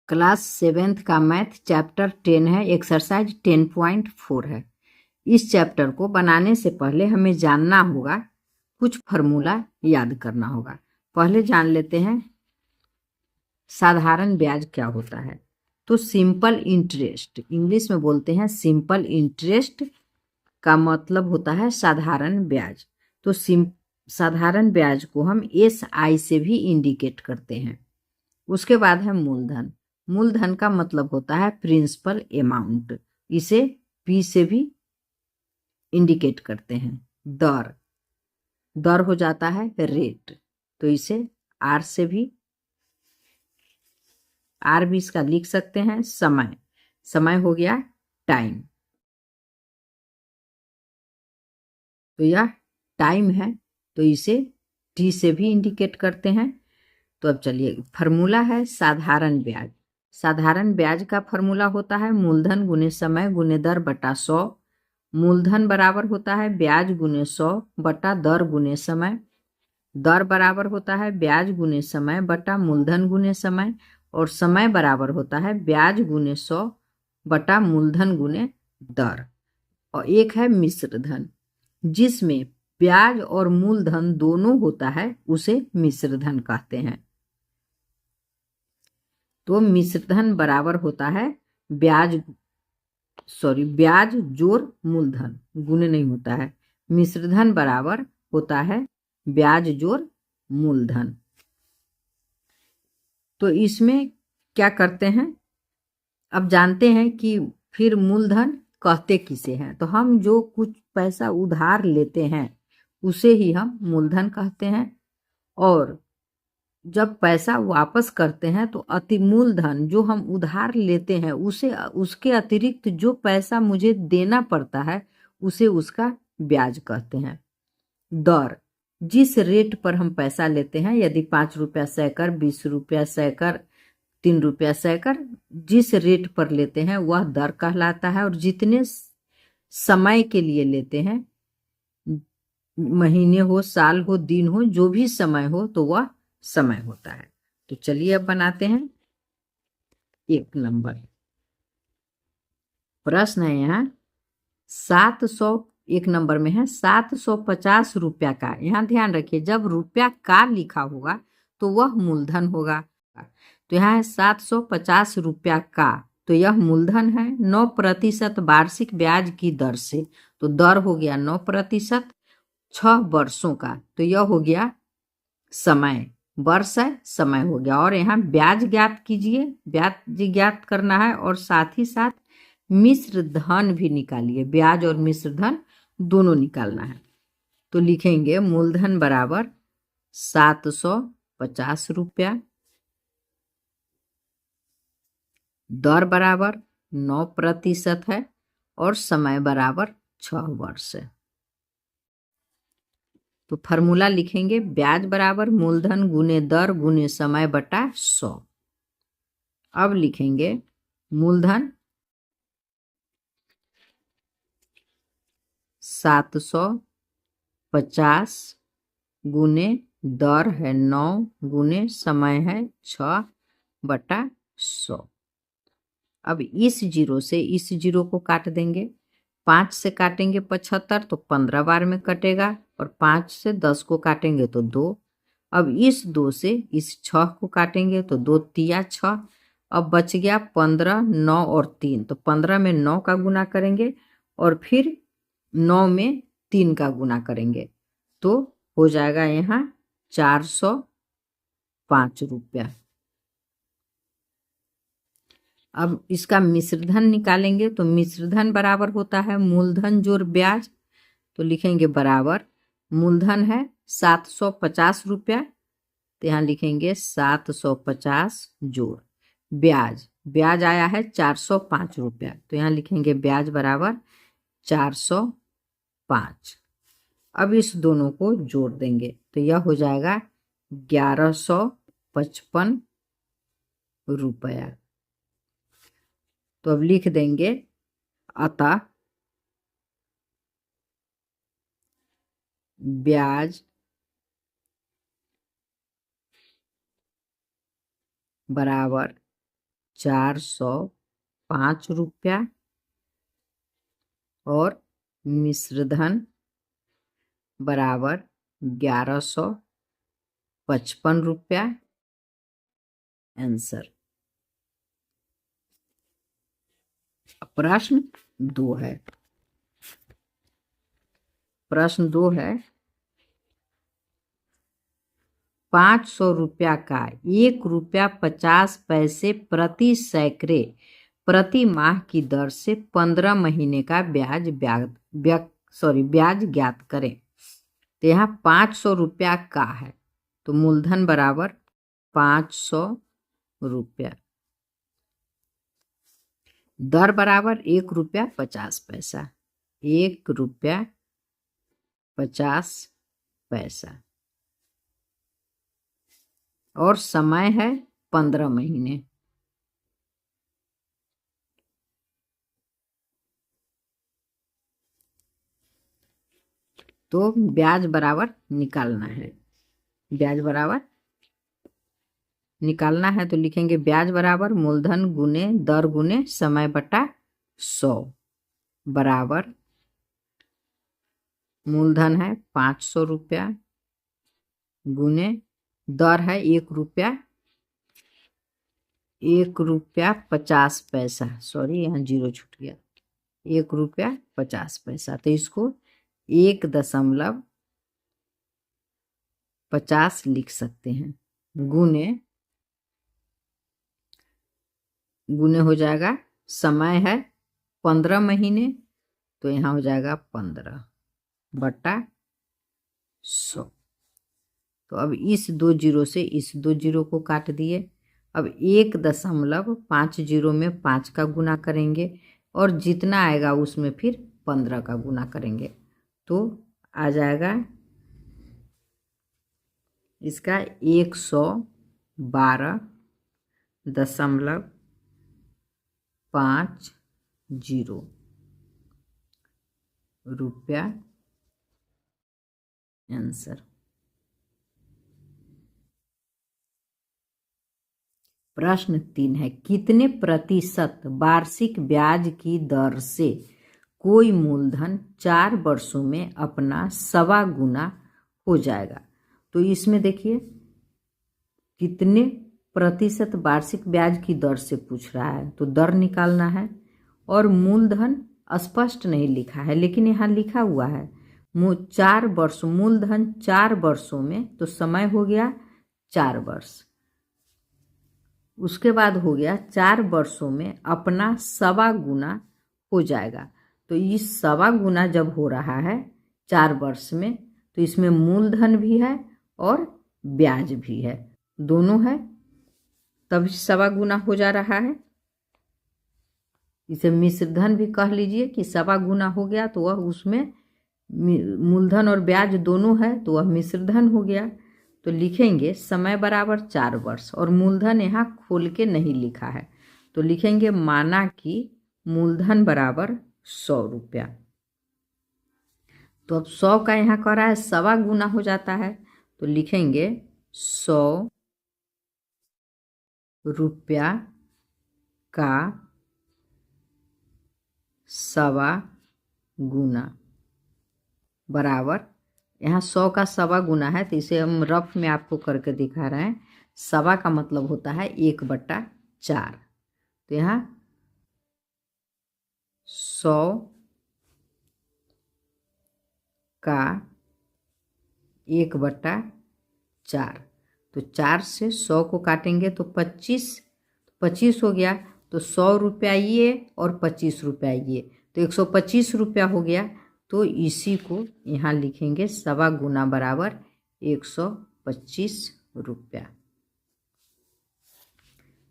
Class 7th का math chapter 10 है, exercise 10.4 है। इस चैप्टर को बनाने से पहले हमें जानना होगा, कुछ फॉर्मूला याद करना होगा। पहले जान लेते हैं साधारण ब्याज क्या होता है। तो सिंपल इंटरेस्ट, इंग्लिश में बोलते हैं सिंपल इंटरेस्ट, का मतलब होता है साधारण ब्याज। तो साधारण ब्याज को हम SI से भी इंडिकेट करते हैं। उसके बाद है मूलधन। मूलधन का मतलब होता है प्रिंसिपल अमाउंट, इसे P से भी इंडिकेट करते हैं। दर, दर हो जाता है रेट, तो इसे R से भी, R भी इसका लिख सकते हैं। समय, समय हो गया टाइम, तो यह टाइम है, तो इसे T से भी इंडिकेट करते हैं। तो अब चलिए, फॉर्मूला है साधारण ब्याज। साधारण ब्याज का फॉर्मूला होता है मूलधन गुने समय गुने दर बटा 100। मूलधन बराबर होता है ब्याज गुने 100 बटा दर गुने समय। दर बराबर होता है ब्याज गुने समय बटा मूलधन गुने समय। और समय बराबर होता है ब्याज गुने 100 बटा मूलधन गुने दर। और एक है मिश्र धन, जिसमें ब्याज और मूलधन दोनों होता है, उसे मिश्र धन कहते हैं। तो मिश्र धन बराबर होता है ब्याज जोड़ मूलधन, गुणे नहीं होता है। मिश्र धन बराबर होता है ब्याज जोड़ मूलधन। तो इसमें क्या करते हैं, अब जानते हैं कि फिर मूलधन कहते किसे हैं। तो हम जो कुछ पैसा उधार लेते हैं उसे ही हम मूलधन कहते हैं। और जब पैसा वापस करते हैं तो अति मूलधन जो हम उधार लेते हैं उसे, उसके अतिरिक्त जो पैसा मुझे देना पड़ता है उसे उसका ब्याज कहते हैं। दर, जिस रेट पर हम पैसा लेते हैं, यदि 5 रुपया सैकर, 20 रुपया सैकर, 3 रुपया सैकर, जिस रेट पर लेते हैं वह दर कहलाता है। और जितने समय के लिए लेते हैं, महीने हो, साल हो, दिन हो, जो भी समय हो, तो वह समय होता है। तो चलिए अब बनाते हैं 1 नंबर। प्रश्न है यहाँ 700, 1 नंबर में है 750 रुपया का। यहाँ ध्यान रखिए, जब रुपया का लिखा होगा तो वह मूलधन होगा। तो यहाँ है 750 रुपया का, तो यह मूलधन है। 9% वार्षिक ब्याज की दर से, तो दर हो गया 9%, 6 वर्षों का, तो यह हो गया समय, वर्ष है, समय हो गया। और यहाँ ब्याज ज्ञात कीजिए, ब्याज ज्ञात करना है और साथ ही साथ मिश्र धन भी निकालिए, ब्याज और मिश्र धन दोनों निकालना है। तो लिखेंगे मूलधन बराबर 750 रुपया, दर बराबर 9% है और समय बराबर 6 वर्ष है। तो फॉर्मूला लिखेंगे ब्याज बराबर मूलधन गुने दर गुने समय बटा 100। अब लिखेंगे मूलधन 750 गुने दर है 9 गुने समय है 6 बटा 100। अब इस जीरो से इस जीरो को काट देंगे। 5 से काटेंगे 75 तो 15 बार में कटेगा, और 5 से 10 को काटेंगे तो 2। अब इस 2 से इस 6 को काटेंगे तो 2 तिया 6। अब बच गया 15, 9 और 3, तो 15 में 9 का गुना करेंगे और फिर 9 में 3 का गुना करेंगे, तो हो जाएगा यहाँ 405 रुपया। अब इसका मिश्रधन निकालेंगे, तो मिश्रधन बराबर होता है मूलधन जोड़ ब्याज। तो लिखेंगे बराबर, मूलधन है 750 रुपया, तो यहाँ लिखेंगे 750 जोड़ ब्याज, ब्याज आया है 405 रुपया, तो यहाँ लिखेंगे ब्याज बराबर 405। अब इस दोनों को जोड़ देंगे तो यह हो जाएगा 1155 रुपया। तो अब लिख देंगे अतः ब्याज बराबर 405 और मिश्र धन बराबर 1155 आंसर। प्रश्न 2 है। प्रश्न 2 है, 500 रुपया का 1 रुपया 50 पैसे प्रति सैकड़े प्रति माह की दर से 15 महीने का ब्याज ज्ञात करें। तो यहाँ 500 रुपया का है, तो मूलधन बराबर 500 रुपया, दर बराबर 1 रुपया 50 पैसा, 1 रुपया 50 पैसा, और समय है 15 महीने। तो ब्याज बराबर निकालना है। ब्याज बराबर निकालना है तो लिखेंगे ब्याज बराबर मूलधन गुने दर गुने समय बटा 100 बराबर मूलधन है 500 रुपया गुने दर है 1 रुपया 50 पैसा, सॉरी यहाँ 0 छूट गया, 1 रुपया 50 पैसा। तो इसको 1.50 लिख सकते हैं, गुने हो जाएगा, समय है 15 महीने, तो यहाँ हो जाएगा 15 बटा 100। तो अब इस 2 जीरो से इस 2 जीरो को काट दिए। अब 1.50 में 5 का गुना करेंगे और जितना आएगा उसमें फिर 15 का गुना करेंगे, तो आ जाएगा इसका 112.50 रुपया आंसर। प्रश्न 3 है, कितने प्रतिशत वार्षिक ब्याज की दर से कोई मूलधन 4 वर्षों में अपना 1.25 गुना हो जाएगा। तो इसमें देखिए कितने प्रतिशत वार्षिक ब्याज की दर से पूछ रहा है, तो दर निकालना है और मूलधन स्पष्ट नहीं लिखा है, लेकिन यहाँ लिखा हुआ है 4 वर्ष, मूलधन 4 वर्षों में, तो समय हो गया 4 वर्ष, उसके बाद हो गया 4 वर्षों में अपना 1.25 गुना हो जाएगा। तो इस 1.25 गुना जब हो रहा है 4 वर्ष में, तो इसमें मूलधन भी है और ब्याज भी है, दोनों है, तब 1.25 गुना हो जा रहा है। इसे मिश्र धन भी कह लीजिए कि 1.25 गुना हो गया, तो वह उसमें मूलधन और ब्याज दोनों है, तो वह मिश्र धन हो गया। तो लिखेंगे समय बराबर 4 वर्ष, और मूलधन यहाँ खोल के नहीं लिखा है, तो लिखेंगे माना कि मूलधन बराबर 100 रुपया। तो अब 100 का यहाँ कह रहा है 1.25 गुना हो जाता है, तो लिखेंगे 100 रुपया का 1.25 गुना बराबर, यहाँ 100 का 1.25 गुना है, तो इसे हम रफ में आपको करके दिखा रहे हैं। 1.25 का मतलब होता है 1/4, तो यहाँ 100 का 1/4, तो 4 से 100 को काटेंगे तो 25 हो गया, तो 100 रुपया ये और 25 रुपया ये, तो 125 रुपया हो गया। तो इसी को यहाँ लिखेंगे 1.25 गुना बराबर 125 रुपया।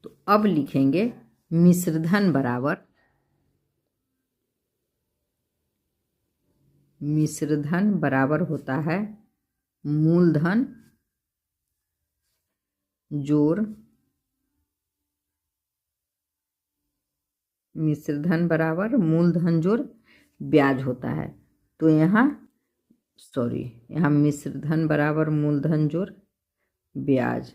तो अब लिखेंगे मिश्रधन बराबर, मिश्रधन बराबर होता है मूलधन जोड़, मिश्रधन बराबर मूलधन जोड़ ब्याज होता है। तो यहाँ मिश्रधन बराबर मूलधन जोड़ ब्याज,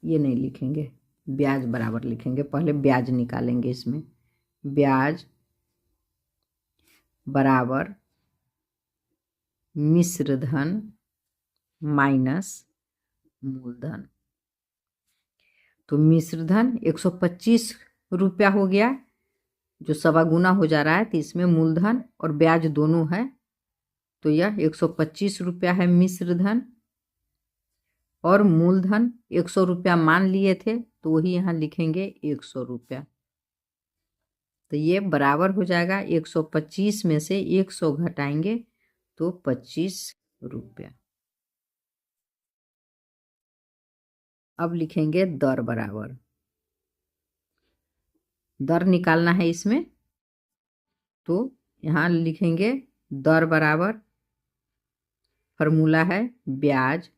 ये नहीं लिखेंगे, ब्याज बराबर लिखेंगे। पहले ब्याज निकालेंगे इसमें। ब्याज बराबर मिश्र धन माइनस मूलधन। तो मिश्र धन 125 रुपया हो गया, जो सवा गुना हो जा रहा है। तो इसमें मूलधन और ब्याज दोनों है, तो यह 125 रुपया है मिश्र धन। और मूलधन 100 रुपया मान लिए थे, तो वही यहाँ लिखेंगे 100 रुपया। तो ये बराबर हो जाएगा 125 में से 100 घटाएंगे तो 25 रुपया। अब लिखेंगे दर बराबर। दर निकालना है इसमें, तो यहाँ लिखेंगे दर बराबर, फॉर्मूला है ब्याज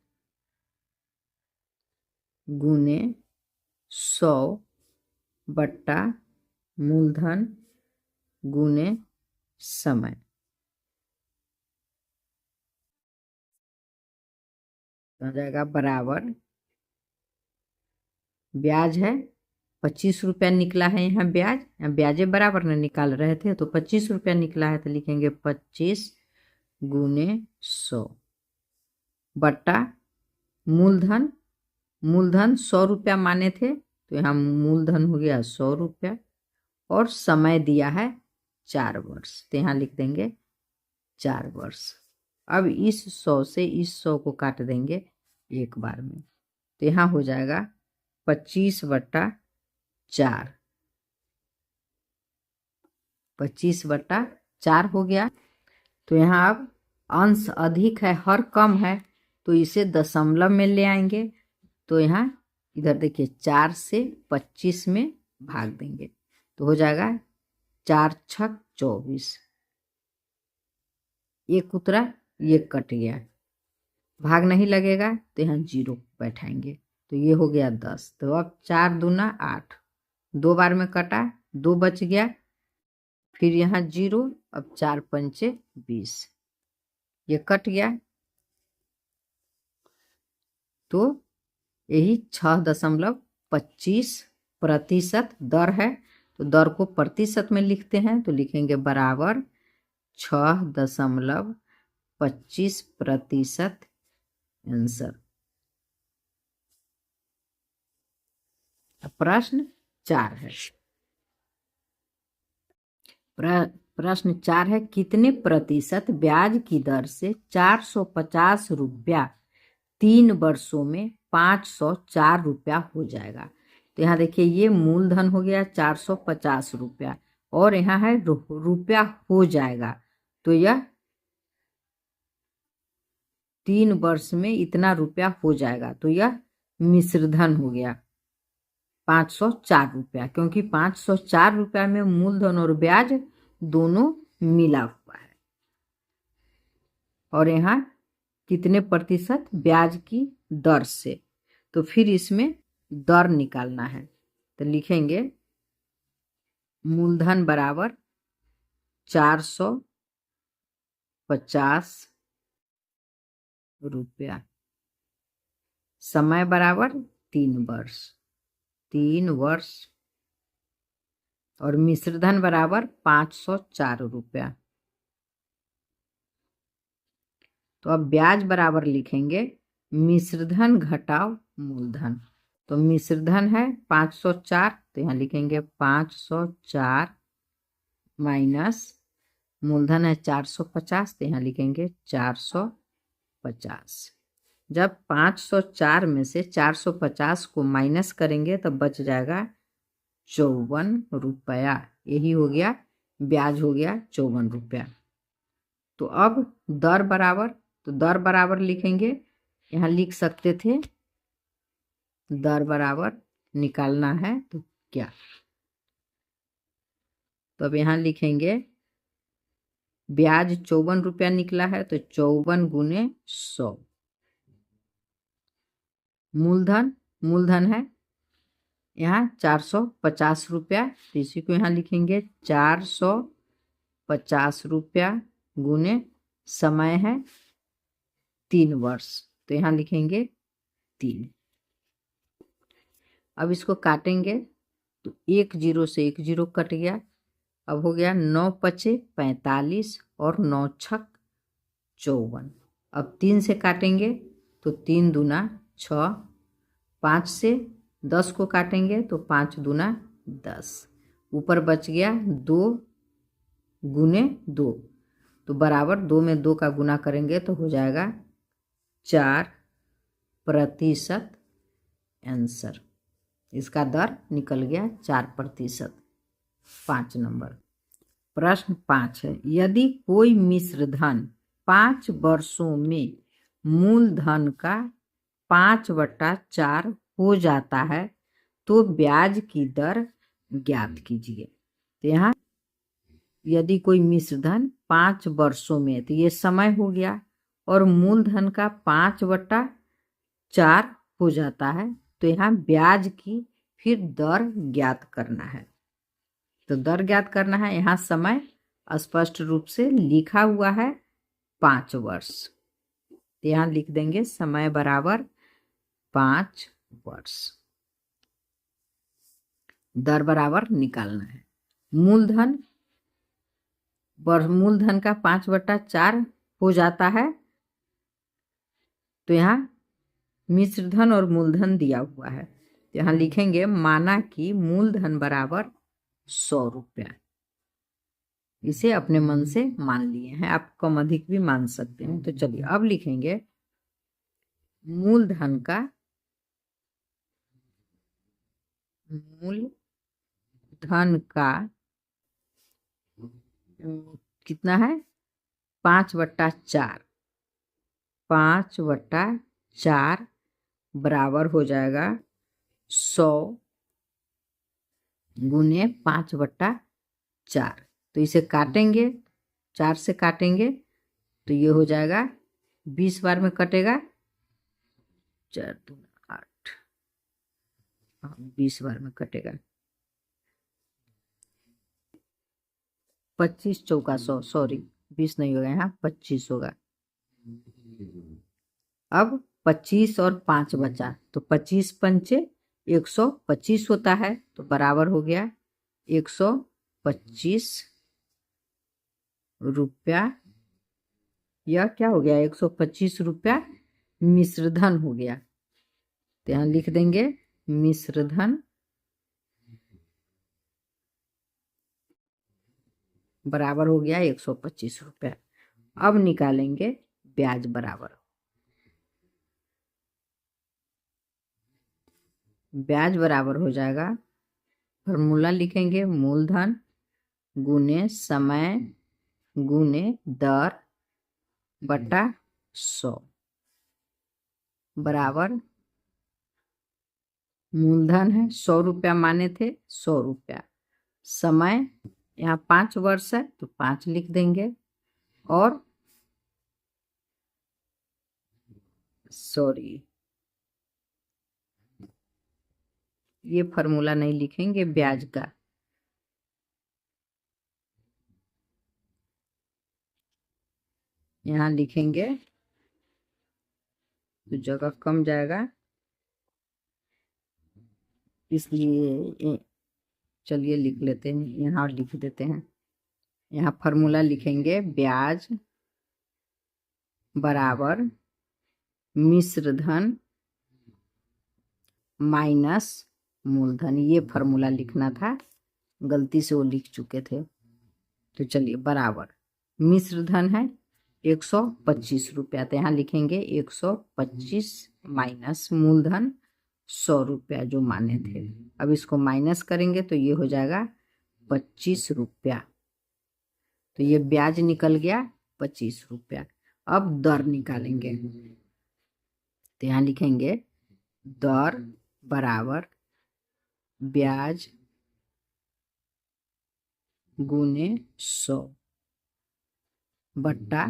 गुने 100 बट्टा मूलधन गुने समय। तो आ जाएगा बराबर, ब्याज है 25 रुपया निकला है, यहाँ ब्याज, यहाँ ब्याजे बराबर न निकाल रहे थे, तो 25 रुपया निकला है, तो लिखेंगे 25 गुने 100 बट्टा मूलधन। मूलधन 100 रुपया माने थे, तो यहाँ मूलधन हो गया 100 रुपया, और समय दिया है 4 वर्ष, तो यहाँ लिख देंगे 4 वर्ष। अब इस 100 से इस 100 को काट देंगे एक बार में, तो यहाँ हो जाएगा 25 बट्टा 4, 25 बट्टा 4 हो गया। तो यहाँ अब अंश अधिक है, हर कम है, तो इसे दशमलव में ले आएंगे। तो यहाँ इधर देखिए 4 से 25 में भाग देंगे, तो हो जाएगा 4 छक 24। एक उतरा, ये कट गया, भाग नहीं लगेगा, तो यहाँ 0 बैठाएंगे, तो ये हो गया 10। तो अब 4 दूना 8, 2 बार में कटा, 2 बच गया, फिर यहाँ 0, अब 4 पंचे 20, ये कट गया। तो यही 6.25% दर है, तो दर को प्रतिशत में लिखते हैं, तो लिखेंगे बराबर 6.25% आंसर। प्रश्न 4 है। प्रश्न 4 है, कितने प्रतिशत ब्याज की दर से 450 रुपया 3 वर्षों में 504 रुपया हो जाएगा। तो यहाँ देखिए ये मूलधन हो गया 450 रुपया, और यहाँ है रुपया हो जाएगा, तो यह 3 वर्ष में इतना रुपया हो जाएगा, तो यह मिश्रधन हो गया 504 रुपया, क्योंकि 504 रुपया में मूलधन और ब्याज दोनों मिला हुआ है। और यहाँ कितने प्रतिशत ब्याज की दर से, तो फिर इसमें दर निकालना है, तो लिखेंगे मूलधन बराबर 450 रुपया, समय बराबर 3 वर्ष, 3 वर्ष, और मिश्रधन बराबर 504 रुपया। तो अब ब्याज बराबर लिखेंगे मिश्रधन घटाव मूलधन। तो मिश्रधन है 504, तो यहाँ लिखेंगे 504 माइनस मूलधन है 450, तो यहाँ लिखेंगे 450। जब 504 में से 450 को माइनस करेंगे तब बच जाएगा 54 रुपया। यही हो गया ब्याज, हो गया 54 रुपया। तो अब दर बराबर, तो दर बराबर लिखेंगे, यहाँ लिख सकते थे दर बराबर निकालना है तो क्या, तो अब यहाँ लिखेंगे ब्याज 54 रुपया निकला है, तो 54 गुने 100। मूलधन, मूलधन है यहाँ 450 रुपया, तो इसी को यहाँ लिखेंगे 450 रुपया गुने समय है 3 वर्ष, तो यहाँ लिखेंगे 3। अब इसको काटेंगे तो 1 0 से 1 0 कट गया। अब हो गया 9 पचे 45 और 9 छक 54। अब 3 से काटेंगे तो 3 दूना 6, 5 से 10 को काटेंगे तो 5 दूना 10, ऊपर बच गया 2 गुने 2, तो बराबर 2 में 2 का गुना करेंगे तो हो जाएगा 4%। आंसर इसका दर निकल गया 4%। 5 नंबर। प्रश्न 5 है, यदि कोई मिश्र धन 5 वर्षों में मूलधन का 5/4 हो जाता है तो ब्याज की दर ज्ञात कीजिए। तो यहाँ यदि कोई मिश्र धन 5 वर्षों में, तो ये समय हो गया, और मूलधन का 5/4 हो जाता है, तो यहाँ ब्याज की फिर दर ज्ञात करना है। तो दर ज्ञात करना है, यहाँ समय स्पष्ट रूप से लिखा हुआ है 5 वर्ष, तो यहाँ लिख देंगे समय बराबर 5 वर्ष। दर बराबर निकालना है। मूलधन का 5/4 हो जाता है, तो यहाँ मिश्रधन और मूलधन दिया हुआ है, तो यहाँ लिखेंगे माना कि मूलधन बराबर 100 रुपया। इसे अपने मन से मान लिए हैं, आप कम अधिक भी मान सकते हैं। तो चलिए अब लिखेंगे मूलधन का कितना है 5/4। 5/4 बराबर हो जाएगा 100 गुने 5/4। तो इसे काटेंगे, 4 से काटेंगे तो ये हो जाएगा 20 बार में कटेगा, 4 2 8, 20 बार में कटेगा, 25 चौका 100, सॉरी 20 नहीं होगा, यहाँ 25 होगा। अब 25 और 5 बचा, तो 25 पंचे 125 होता है, तो बराबर हो गया 125 रुपया। यह क्या हो गया 125 रुपया मिश्रधन हो गया, तो यहाँ लिख देंगे मिश्रधन बराबर हो गया 125 रुपया। अब निकालेंगे ब्याज बराबर। ब्याज बराबर हो जाएगा, फॉर्मूला लिखेंगे मूलधन गुने समय गुने दर बटा 100 बराबर मूलधन है 100 रुपया माने थे, 100 रुपया। समय यहाँ 5 वर्ष है तो 5 लिख देंगे, और सॉरी ये फॉर्मूला नहीं लिखेंगे ब्याज का, यहाँ लिखेंगे तो जगह कम जाएगा, इसलिए चलिए लिख लेते हैं, यहाँ लिख देते हैं। यहाँ फॉर्मूला लिखेंगे ब्याज बराबर मिश्रधन माइनस मूलधन। ये फॉर्मूला लिखना था, गलती से वो लिख चुके थे। तो चलिए बराबर मिश्रधन है 125 रुपया, तो यहाँ लिखेंगे 125 माइनस मूलधन 100 रुपया जो माने थे। अब इसको माइनस करेंगे तो ये हो जाएगा 25 रुपया, तो ये ब्याज निकल गया 25 रुपया। अब दर निकालेंगे, तो यहाँ लिखेंगे दर बराबर ब्याज गुने 100 बट्टा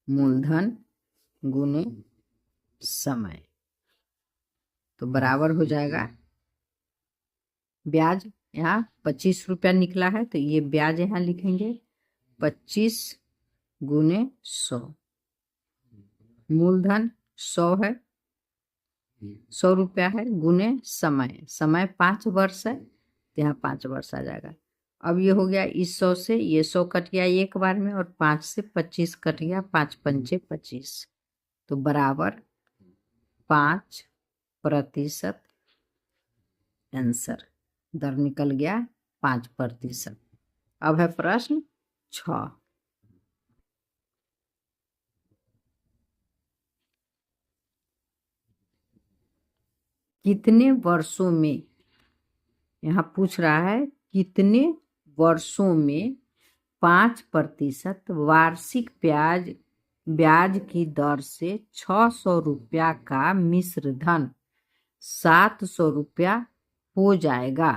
मूलधन गुने समय, तो बराबर हो जाएगा ब्याज यहाँ 25 रुपया निकला है, तो ये ब्याज यहाँ लिखेंगे 25 गुने 100, मूलधन 100 है 100 रुपया है गुने समय, समय 5 वर्ष है तो यहाँ 5 वर्ष आ जाएगा। अब ये हो गया इस 100 से ये 100 कट गया एक बार में, और 5 से 25 कट गया, 5 पंचे 25, तो बराबर 5%। आंसर दर निकल गया 5%। अब है प्रश्न 6। कितने वर्षों में, यहाँ पूछ रहा है कितने वर्षों में 5% वार्षिक ब्याज की दर से 600 रुपया का मिश्र धन 700 रुपया हो जाएगा।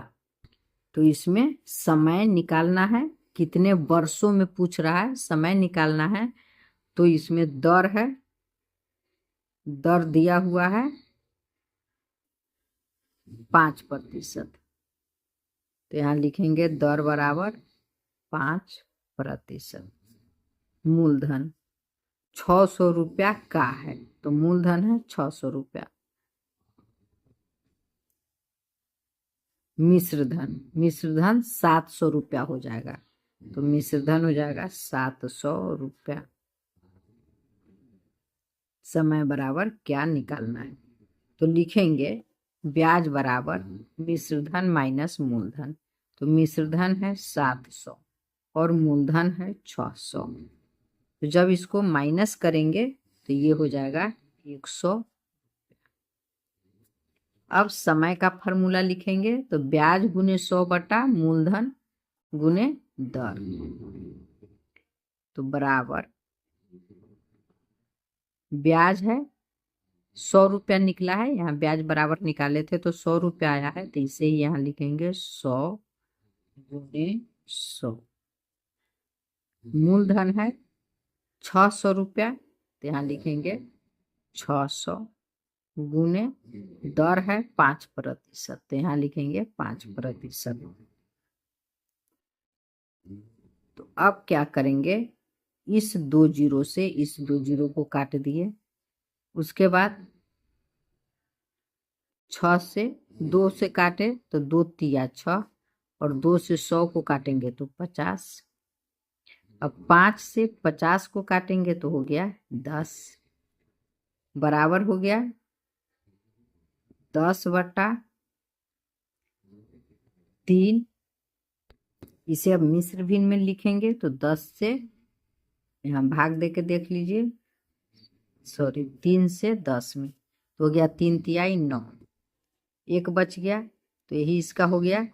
तो इसमें समय निकालना है, कितने वर्षों में पूछ रहा है, समय निकालना है। तो इसमें दर है, दर दिया हुआ है 5%, तो यहाँ लिखेंगे दर बराबर 5%। मूलधन 600 रुपया का है, तो मूलधन है 600 रुपया। मिश्रधन 700 रुपया हो जाएगा, तो मिश्रधन हो जाएगा 700 रुपया। समय बराबर क्या निकालना है, तो लिखेंगे ब्याज बराबर मिश्रधन माइनस मूलधन। तो मिश्रधन है 700 और मूलधन है 600, तो जब इसको माइनस करेंगे तो ये हो जाएगा 100। अब समय का फॉर्मूला लिखेंगे, तो ब्याज गुने 100 बटा मूलधन गुने दर, तो बराबर ब्याज है 100 रुपया निकला है, यहाँ ब्याज बराबर निकाले थे तो 100 रुपया आया है, तो इसे ही यहाँ लिखेंगे 100 गुने 100। मूलधन है 600 रुपया, तो यहाँ लिखेंगे 600 गुने दर है 5%, तो यहाँ लिखेंगे 5%। तो अब क्या करेंगे, इस 2 जीरो से इस 2 जीरो को काट दिए, उसके बाद 6 से 2 से काटे तो 2 तिया 6, और 2 से 100 को काटेंगे तो 50। अब 5 से 50 को काटेंगे तो हो गया 10, बराबर हो गया 10 बटा 3। इसे अब मिश्र भिन्न में लिखेंगे, तो 10 से यहाँ भाग दे के देख लीजिए, 3 से 10 में, तो हो गया 3 तिहाई 9, एक बच गया, तो यही इसका हो गया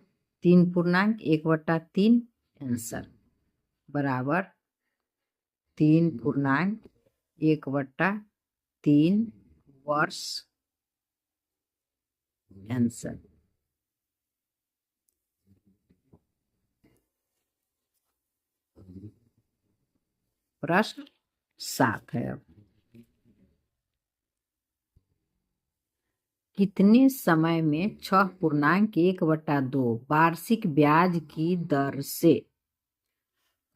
3.1/3। आंसर बराबर 3.1/3 वर्ष। आंसर प्रश्न 7 है। अब कितने समय में 6.1/2 वार्षिक ब्याज की दर से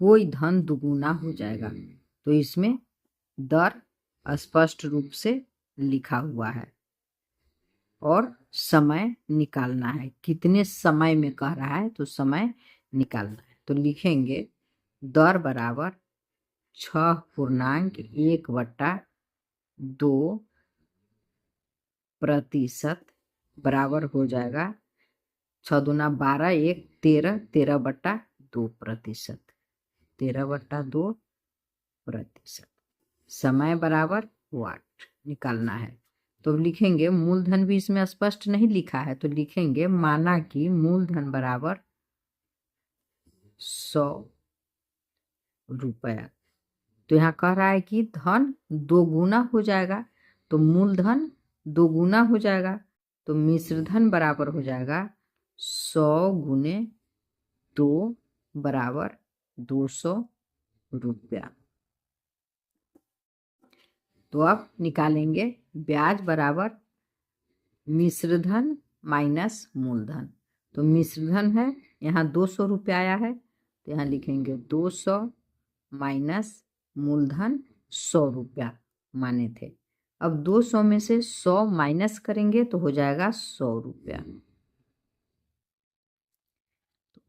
कोई धन दुगुना हो जाएगा? तो इसमें दर स्पष्ट रूप से लिखा हुआ है और समय निकालना है। कितने समय में कह रहा है, तो समय निकालना है, तो लिखेंगे दर बराबर 6.1/2% बराबर हो जाएगा 6 दूना 12, 1 13, 13/2%, 13/2%। समय बराबर वाट निकालना है, तो लिखेंगे मूलधन भी इसमें स्पष्ट नहीं लिखा है, तो लिखेंगे माना कि मूलधन बराबर 100 रुपया। तो यहाँ कह रहा है कि धन 2 गुना हो जाएगा, तो मूलधन 2 गुना हो जाएगा, तो मिश्रधन बराबर हो जाएगा 100 गुने 2 बराबर 200 रुपया। तो अब निकालेंगे ब्याज बराबर मिश्रधन माइनस मूलधन। तो मिश्रधन है यहाँ 200 रुपया आया है, तो यहाँ लिखेंगे 200 माइनस मूलधन 100 रुपया माने थे, अब 200 में से 100 माइनस करेंगे तो हो जाएगा 100 रुपया।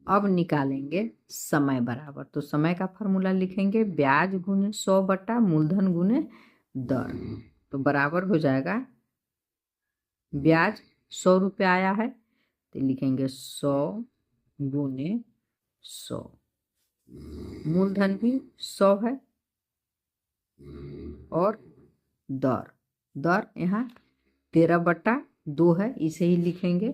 अब निकालेंगे समय बराबर, तो समय का फॉर्मूला लिखेंगे ब्याज गुने 100 बटा मूलधन गुने दर। तो बराबर हो जाएगा ब्याज 100 रुपया आया है तो लिखेंगे 100 गुने 100, मूलधन भी 100 है और दर, दर यहाँ 13/2 है, इसे ही लिखेंगे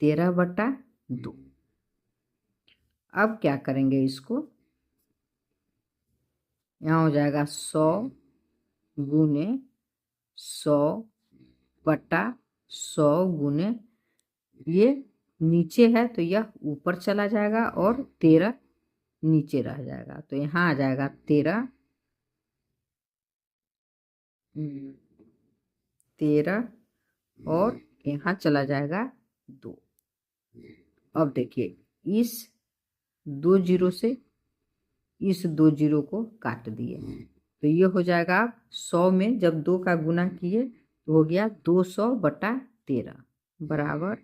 13/2। अब क्या करेंगे इसको, यहाँ हो जाएगा 100 गुने 100/100 गुने, ये नीचे है तो यह ऊपर चला जाएगा और 13 नीचे रह जाएगा, तो यहाँ आ जाएगा 13 और यहाँ चला जाएगा 2। अब देखिए इस 2 जीरो से इस 2 जीरो को काट दिए तो ये हो जाएगा 100 में जब 2 का गुना किए तो हो गया 200/13 बराबर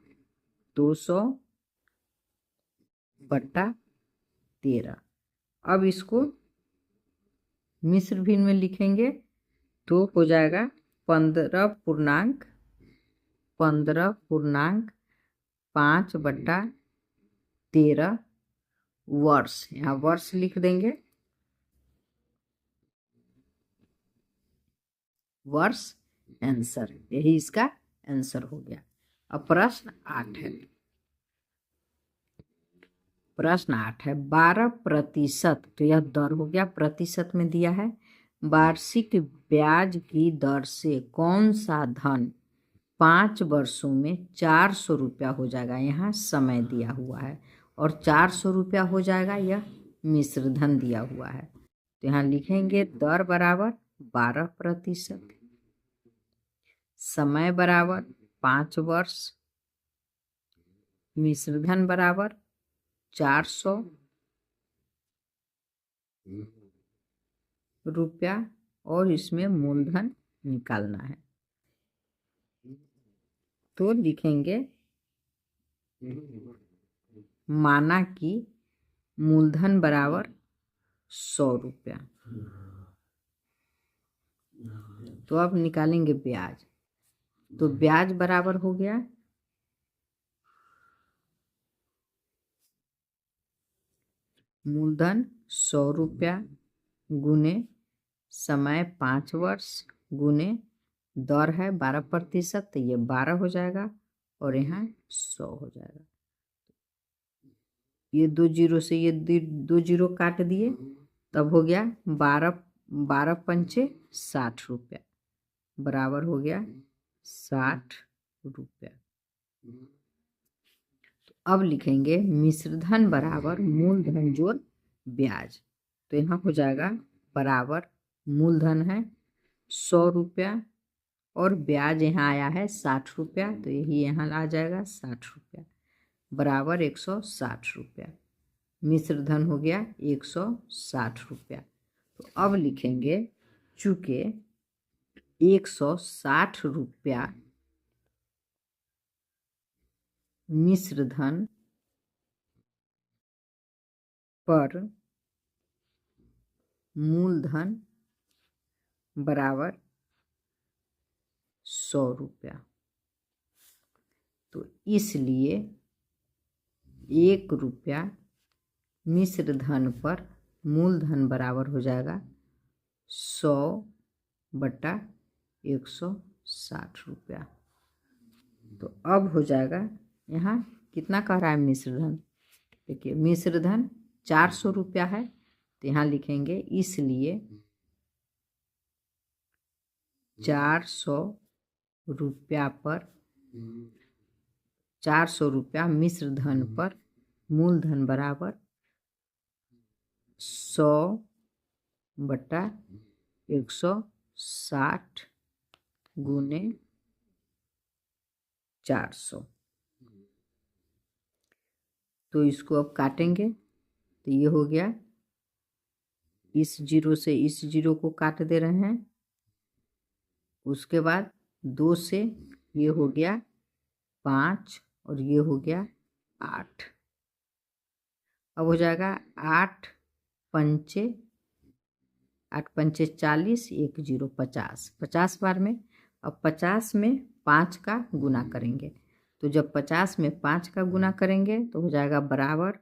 200/13। अब इसको मिश्र भिन्न में लिखेंगे तो हो जाएगा 15.5/13 वर्ष, यहाँ वर्ष लिख देंगे, वर्ष आंसर, यही इसका आंसर हो गया। अब प्रश्न 8 है, प्रश्न 8 है 12%, तो यह दर हो गया, प्रतिशत में दिया है, वार्षिक ब्याज की दर से कौन सा धन 5 वर्षों में 400 रुपया हो जाएगा, यहाँ समय दिया हुआ है और 400 रुपया हो जाएगा, यह मिश्र धन दिया हुआ है। तो यहाँ लिखेंगे दर बराबर 12%, समय बराबर 5 वर्ष, मिश्र धन बराबर 400 रुपया और इसमें मूलधन निकालना है। तो लिखेंगे माना कि मूलधन बराबर 100 रुपया। तो अब निकालेंगे ब्याज, तो ब्याज बराबर हो गया मूलधन 100 रुपया गुने समय 5 वर्ष गुने दर है 12%, तो ये 12 हो जाएगा और यहाँ 100 हो जाएगा। ये 2 जीरो से ये 2 जीरो काट दिए तब हो गया 12 पंचे 60 रुपया बराबर हो गया 60 रुपया। तो अब लिखेंगे मिश्रधन बराबर मूलधन जोड़ ब्याज, तो यहाँ हो जाएगा बराबर मूलधन है 100 रुपया और ब्याज यहाँ आया है 60 रुपया, तो यही यहाँ आ जाएगा 60 रुपया बराबर 160 रुपया, मिश्र धन हो गया 160 रुपया। तो अब लिखेंगे चूँकि 160 रुपया मिश्र धन पर मूलधन बराबर 100 रुपया, तो इसलिए 1 रुपया मिश्र धन पर मूलधन बराबर हो जाएगा 100/160 रुपया। तो अब हो जाएगा यहाँ कितना कह रहा है मिश्र धन, देखिए मिश्र धन 400 रुपया है, तो यहाँ लिखेंगे इसलिए 400 रुपया पर 400 रुपया मिश्र धन पर मूलधन बराबर 100/160 गुने 400। तो इसको अब काटेंगे तो ये हो गया इस जीरो से इस जीरो को काट दे रहे हैं। उसके बाद 2 से ये हो गया 5 और ये हो गया 8। अब हो जाएगा 8 पंचे 40, 1 जीरो 50, 50 बार में। अब 50 में 5 का गुना करेंगे, तो जब 50 में 5 का गुना करेंगे तो हो जाएगा बराबर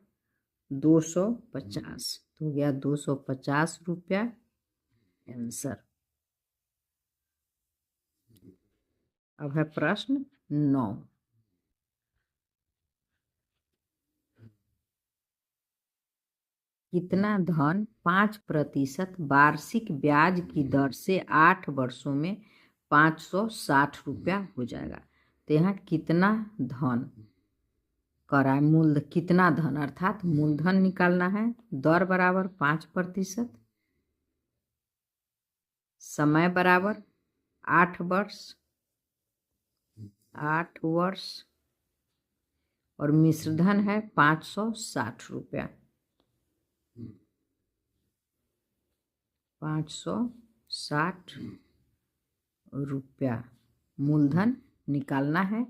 250। तो हो गया 250 रुपया आंसर। अब है प्रश्न 9। कितना धन 5% वार्षिक ब्याज की दर से 8 वर्षों में 560 रुपया हो जाएगा। तो यहाँ कितना धन करा, मूल कितना धन अर्थात मूलधन निकालना है। दर बराबर 5%, समय बराबर 8 वर्ष, 8 वर्ष, और मिश्रधन है 560 रुपया। 560 रुपया मूलधन निकालना है।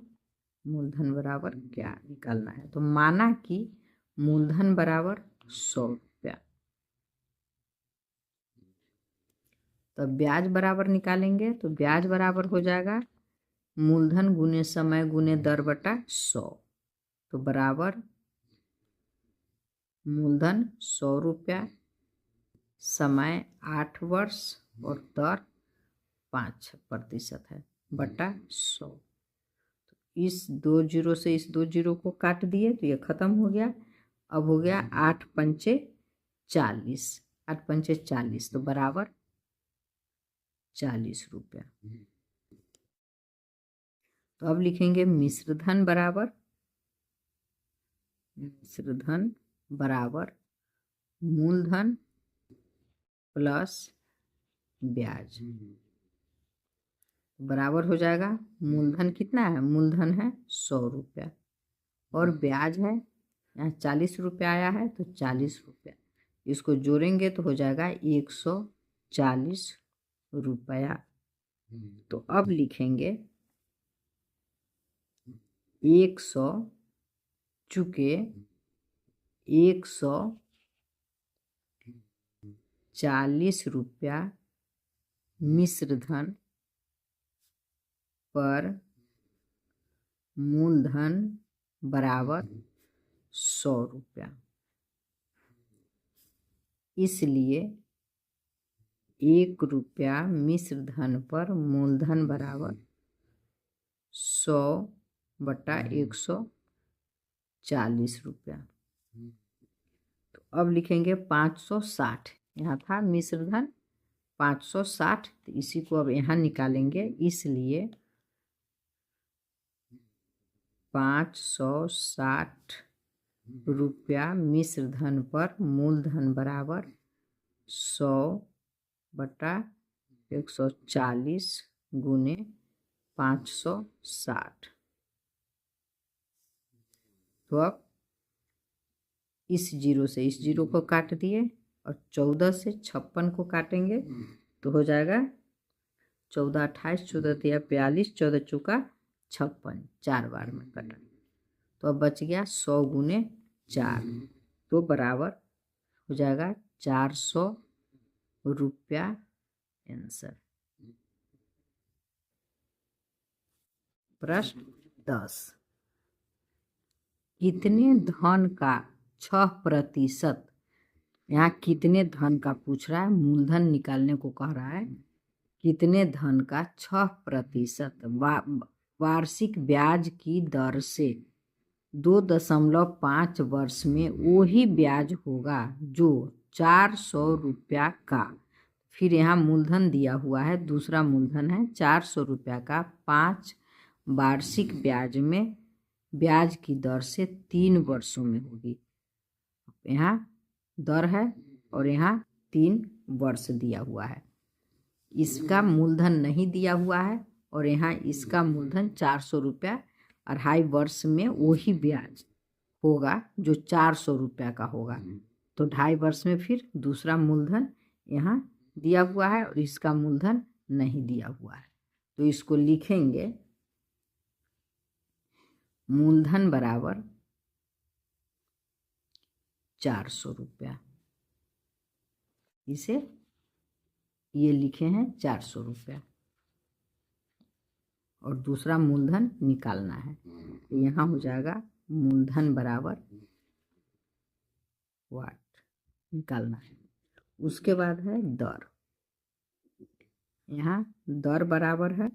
मूलधन बराबर क्या निकालना है, तो माना कि मूलधन बराबर 100 रुपया। तो ब्याज बराबर निकालेंगे, तो ब्याज बराबर हो जाएगा मूलधन गुने समय गुने दर बटा 100। तो बराबर मूलधन 100 रुपया, समय 8 वर्ष और दर 5% है बटा 100। तो इस 2 जीरो से इस 2 जीरो को काट दिए तो ये खत्म हो गया। अब हो गया 8 पंचे 40, 8 पंचे 40, तो बराबर 40 रुपया। तो अब लिखेंगे मिश्रधन बराबर मूलधन प्लस ब्याज बराबर हो जाएगा। मूलधन कितना है, मूलधन है 100 रुपया और ब्याज है यहाँ 40 रुपया आया है, तो 40 रुपया। इसको जोड़ेंगे तो हो जाएगा 140 रुपया। तो अब लिखेंगे 100, चूँकि 140 रुपया मिश्रधन पर मूलधन बराबर 100 रुपया, इसलिए 1 रुपया मिश्रधन पर मूलधन बराबर 100 बटा 140 रुपया। तो अब लिखेंगे 560, यहाँ था मिश्रधन 560, तो इसी को अब यहाँ निकालेंगे, इसलिए 560 रुपया मिश्रधन पर मूलधन बराबर 100 बटा 140 गुने 560। तो अब इस जीरो से इस जीरो को काट दिए और 14 से 56 को काटेंगे तो हो जाएगा 14 28, 14 तिया 42, 14 चौका 56, 4 बार में कटा। तो अब बच गया 100 गुने 4, तो बराबर हो जाएगा 400 रुपया आंसर। प्रश्न 10। कितने धन का 6%, यहाँ कितने धन का पूछ रहा है, मूलधन निकालने को कह रहा है। कितने धन का 6% वार्षिक ब्याज की दर से 2.5 वर्ष में वही ब्याज होगा जो 400 रुपया का, फिर यहाँ मूलधन दिया हुआ है, दूसरा मूलधन है 400 रुपया का 5 वार्षिक ब्याज में ब्याज की दर से 3 वर्षों में होगी। यहाँ दर है और यहाँ 3 वर्ष दिया हुआ है। इसका मूलधन नहीं दिया हुआ है और यहाँ इसका मूलधन 400 रुपया, 2.5 वर्ष में वही ब्याज होगा जो 400 रुपया का होगा। तो 2.5 वर्ष में फिर दूसरा मूलधन यहाँ दिया हुआ है और इसका मूलधन नहीं दिया हुआ है, तो इसको लिखेंगे मूलधन बराबर 400 रुपया। इसे ये लिखे हैं 400 रुपया और दूसरा मूलधन निकालना है, तो यहाँ हो जाएगा मूलधन बराबर वाट निकालना है। उसके बाद है दर, यहाँ दर बराबर है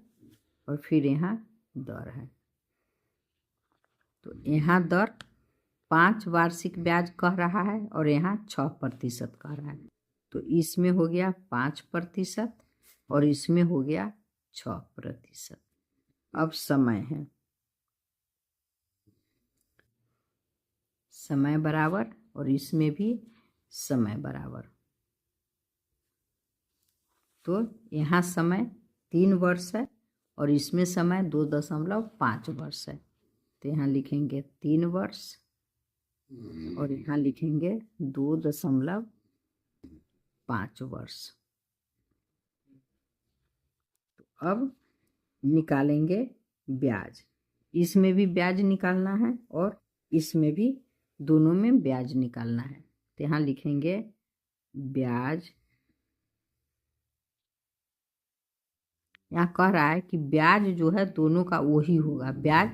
और फिर यहाँ दर है, तो यहाँ दर 5 वार्षिक ब्याज कह रहा है और यहाँ 6% कह रहा है, तो इसमें हो गया 5% और इसमें हो गया 6%। अब समय है, समय बराबर और इसमें भी समय बराबर, तो यहाँ समय 3 वर्ष है और इसमें समय 2.5 वर्ष है, तो यहाँ लिखेंगे 3 वर्ष और यहाँ लिखेंगे 2.5 वर्ष। तो अब निकालेंगे ब्याज, इसमें भी ब्याज निकालना है और इसमें भी, दोनों में ब्याज निकालना है, तो यहाँ लिखेंगे ब्याज। यहाँ कह रहा है कि ब्याज जो है दोनों का वही होगा, ब्याज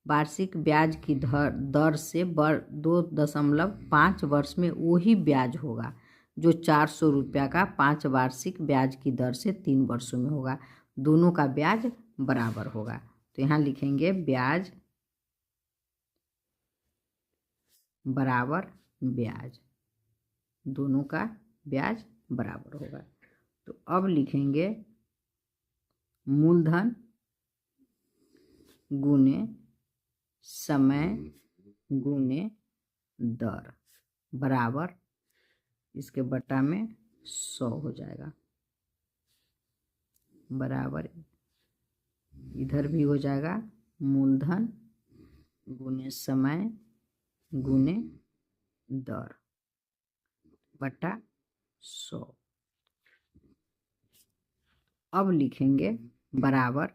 वार्षिक ब्याज की दर से 2.5 वर्ष में वही ब्याज होगा जो 400 रुपया का 5 वार्षिक ब्याज की दर से 3 वर्षों में होगा, दोनों का ब्याज बराबर होगा, तो यहाँ लिखेंगे ब्याज बराबर ब्याज, दोनों का ब्याज बराबर होगा। तो अब लिखेंगे मूलधन गुने समय गुने दर बराबर, इसके बटा में 100 हो जाएगा, बराबर इधर भी हो जाएगा मूलधन गुने समय गुने दर बटा 100। अब लिखेंगे बराबर,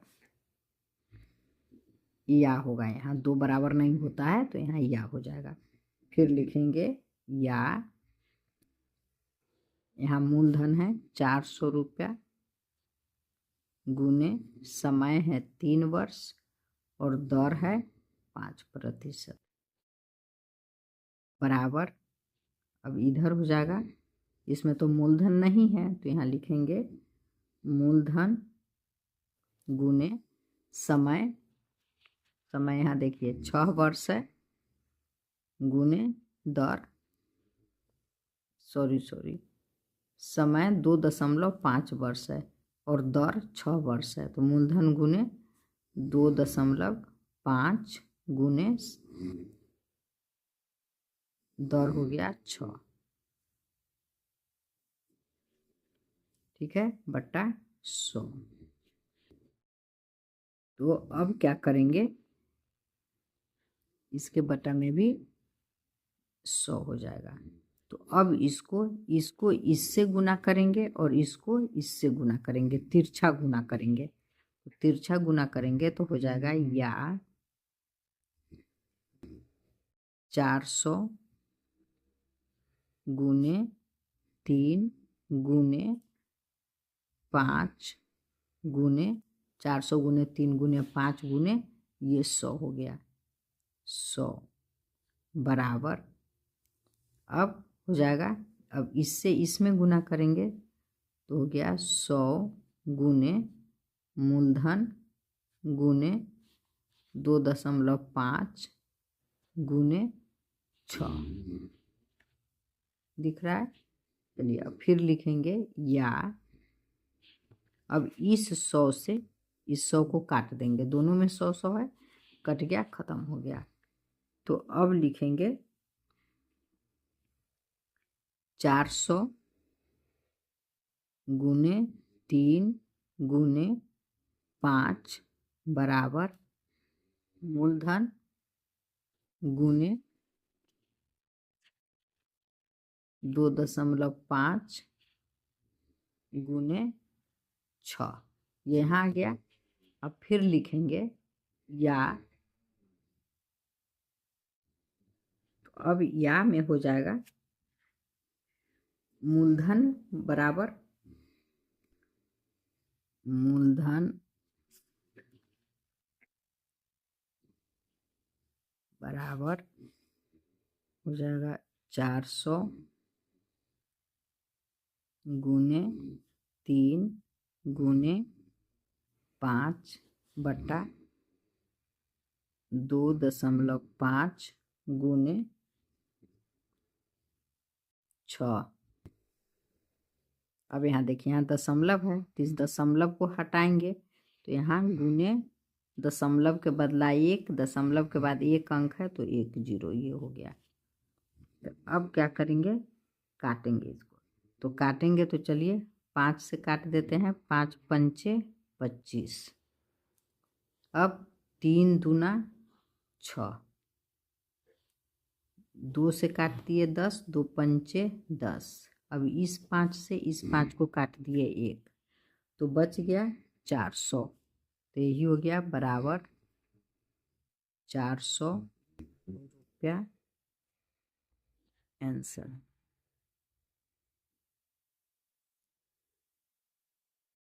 या होगा, यहाँ 2 बराबर नहीं होता है तो यहाँ या हो जाएगा, फिर लिखेंगे या, यहाँ मूलधन है 400 रुपया गुने समय है 3 वर्ष और दर है 5% बराबर, अब इधर हो जाएगा, इसमें तो मूलधन नहीं है तो यहाँ लिखेंगे मूलधन गुने समय, समय यहाँ देखिए 6 वर्ष है गुने दर, सॉरी समय 2.5 वर्ष है और दर 6 वर्ष है, तो मूलधन गुने 2.5 गुने दर हो गया 6, ठीक है, बटा 100। तो अब क्या करेंगे, इसके बटा में भी 100 हो जाएगा, तो अब इसको इससे गुना करेंगे और इसको इससे गुना करेंगे, तिरछा गुना करेंगे, तो तिरछा गुना करेंगे तो हो जाएगा या 400 गुने 3 गुने 5 गुने 400 गुने 3 गुने 5 गुने ये 100 हो गया, 100 बराबर, अब हो जाएगा, अब इससे इसमें गुना करेंगे तो हो गया 100 गुने मूलधन गुने 2.5 गुने 6 दिख रहा है। चलिए अब फिर लिखेंगे या, अब इस 100 से इस 100 को काट देंगे, दोनों में 100 है, कट गया, खत्म हो गया, तो अब लिखेंगे 400 गुने 3 गुने 5 बराबर मूलधन गुने 2.5 गुने 6, ये यहाँ आ गया। अब फिर लिखेंगे या, तो अब या में हो जाएगा मूलधन बराबर मूलधन बराबर हो जाएगा 400 गुने 3 गुने 5 बटा 2.5 गुने 6। अब यहाँ देखिए, यहाँ दशमलव है तो इस दशमलव को हटाएंगे तो यहाँ गुने दशमलव के बदला 1, दशमलव के बाद 1 अंक है तो 1 0, ये हो गया। तो अब क्या करेंगे, काटेंगे इसको। तो काटेंगे तो चलिए 5 से काट देते हैं, 5 पंचे 25। अब 3 दूना 6, 2 से काट दिए 10, 2 पंचे 10। अब इस 5 से इस 5 को काट दिए 1, तो बच गया 400। तो यही हो गया बराबर 400 रुपया आंसर।